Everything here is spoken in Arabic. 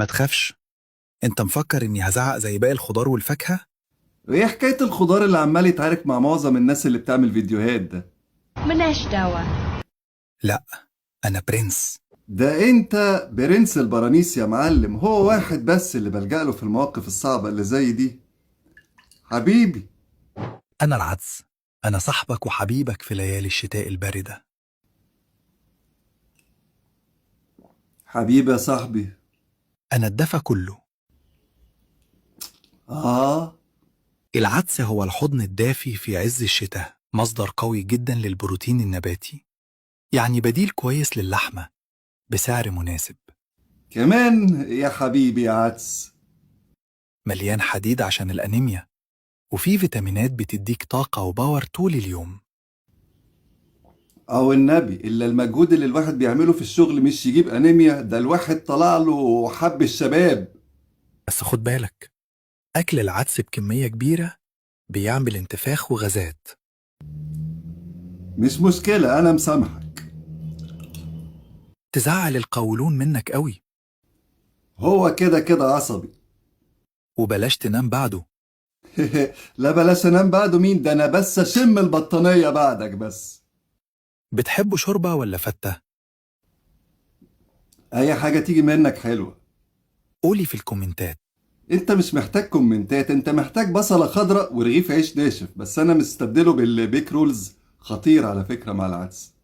ما تخافش. انت مفكر اني هزعق زي باقي الخضار والفاكهة؟ وايه حكاية الخضار اللي عمال يتعارك مع معظم الناس اللي بتعمل فيديوهات ده؟ ملناش دعوة. لا، انا برنس. ده انت برنس البرانيس يا معلم، هو واحد بس اللي بلجأ له في المواقف الصعبة اللي زي دي. حبيبي. انا العدس. انا صاحبك وحبيبك في ليالي الشتاء الباردة. حبيبي يا صاحبي. انا الدفى كله. اه. العدس هو الحضن الدافي في عز الشتاء، مصدر قوي جدا للبروتين النباتي، يعني بديل كويس للحمة بسعر مناسب. كمان يا حبيبي يا عدس. مليان حديد عشان الأنيميا، وفيه فيتامينات بتديك طاقة وباور طول اليوم. او النبي، الا المجهود اللي الواحد بيعمله في الشغل مش يجيب انيميا، ده الواحد طلع له حب الشباب. بس خد بالك، أكل العدس بكمية كبيرة بيعمل انتفاخ وغازات. مش مشكلة، انا مسامحك. تزعل القولون منك قوي. هو كده كده عصبي. وبلاش تنام بعده. لا بلاش انام بعده، مين ده؟ انا بس اشم البطانية بعدك بس. بتحبوا شوربة ولا فتة؟ اي حاجة تيجي منك حلوة. قولي في الكومنتات. انت مش محتاج كومنتات، انت محتاج بصلة خضراء ورغيف عيش ناشف، بس انا مستبدله بالبيك رولز، خطير على فكرة مع العدس.